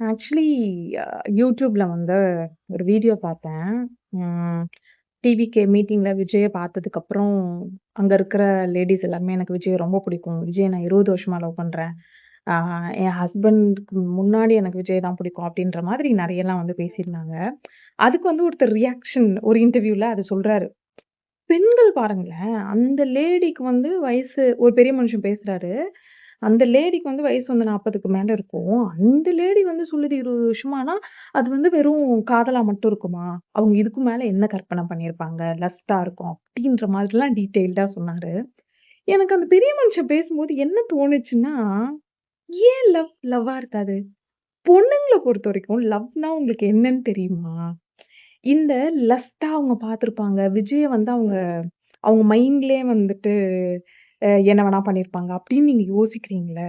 Actually YouTubeல வந்து ஒரு வீடியோ பார்த்தேன். ம் டிவிகே மீட்டிங்ல விஜய பார்த்ததுக்கப்புறம், அங்க இருக்கிற லேடீஸ் எல்லாருமே எனக்கு விஜய ரொம்ப பிடிக்கும். விஜய நான் 20 வருஷமா லவ் பண்றேன். ஆ என் ஹஸ்பண்ட்க்கு முன்னாடி எனக்கு விஜய் தான் பிடிக்கும் அப்டின்ற மாதிரி நெறையலாம் வந்து பேசியிருந்தாங்க. அதுக்கு வந்து ஒருத்தர் ரியாக்ஷன் ஒரு இன்டர்வியூல அத சொல்றாரு. பெண்கள் பாருங்களேன், அந்த லேடிக்கு வந்து வயசு ஒரு பெரிய மனுஷன் பேசுறாரு. அந்த லேடிக்கு வந்து வயசு வந்து 40க்கு மேல இருக்கும். அந்த லேடி வந்து சொல்லுது 20 வருஷமானா, அது வந்து வெறும் காதலா மட்டும் இருக்குமா? அவங்க இதுக்கு மேல என்ன கற்பனை பண்ணியிருப்பாங்க? லஸ்ட்டா இருக்கும். அப்டின்ற மாதிரிலாம் டீட்டெயில்டா சொன்னாரு. எனக்கு அந்த பெரிய மனுஷன் பேசும்போது என்ன தோணுச்சுன்னா, ஏன் லவ்வா இருக்காது? பொண்ணுங்கள பொறுத்தவரைக்கும் லவ்னா உங்களுக்கு என்னன்னு தெரியுமா? இந்த லஸ்ட்டா அவங்க பார்த்திருப்பாங்க. விஜய வந்து அவங்க அவங்க மைண்ட்லயே வந்துட்டு என்ன வேணா பண்ணியிருப்பாங்க அப்படின்னு நீங்க யோசிக்கிறீங்கல்ல?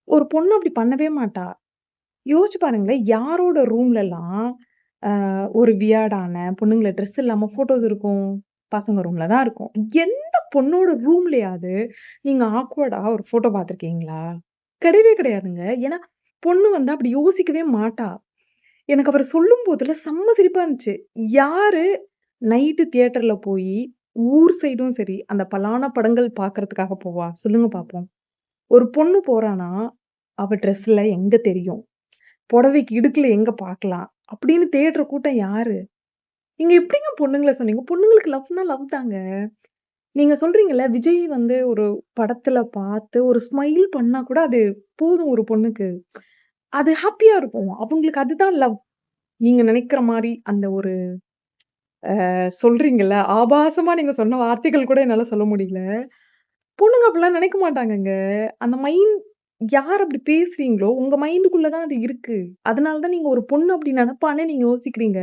ஒரு பொண்ணு அப்படி பண்ணவே மாட்டா. யோசிச்சு பாருங்களேன், யாரோட ரூம்லலாம் ஒரு வியர்டான பொண்ணுங்கள ட்ரெஸ் இல்லாம ஃபோட்டோஸ் இருக்கும்? பசங்க ரூம்ல தான் இருக்கும். எந்த பொண்ணோட ரூம்லயாவது நீங்க ஆக்வர்டா ஒரு ஃபோட்டோ பார்த்துருக்கீங்களா? கிடையவே கிடையாதுங்க. ஏன்னா, பொண்ணு வந்து அப்படி யோசிக்கவே மாட்டா. எனக்கு அவரு சொல்லும்போதெல்லாம் செம்ம சிரிப்பா இருந்துச்சு. யாரு நைட்டு தியேட்டர்ல போயி, ஊர் சைடும் சரி, அந்த பலான படங்கள் பார்க்கறதுக்காக போவா? சொல்லுங்க பாப்போம். ஒரு பொண்ணு போறான்னா, அவ ட்ரெஸ்ல எங்க தெரியும்? புடவைக்கு இடுக்குல எங்க பார்க்கலாம்? அப்படின்னு தேடுற கூட்டம் யாரு? நீங்க எப்படிங்க பொண்ணுங்கள சொன்னீங்க? பொண்ணுங்களுக்கு லவ்னா லவ் தாங்க. நீங்க சொல்றீங்கல்ல, விஜய் வந்து ஒரு படத்துல பார்த்து ஒரு ஸ்மைல் பண்ணா கூட அது போதும் ஒரு பொண்ணுக்கு. அது ஹாப்பியா இருக்கும். அவங்களுக்கு அதுதான் லவ். நீங்க நினைக்கிற மாரி அந்த ஒரு சொல்றீங்கல்ல, ஆபாசமா நீங்க சொன்ன வார்த்தைகள் கூட என்னால சொல்ல முடியல. பொண்ணுங்க அப்படிலாம் நினைக்க மாட்டாங்கங்க. அந்த மைண்ட் யார் அப்படி பேசுறீங்களோ, உங்க மைண்டுக்குள்ள தான் அது இருக்கு. அதனால தான் நீங்க ஒரு பொண்ணு அப்படி நெனப்பான்னே நீங்க யோசிக்கிறீங்க.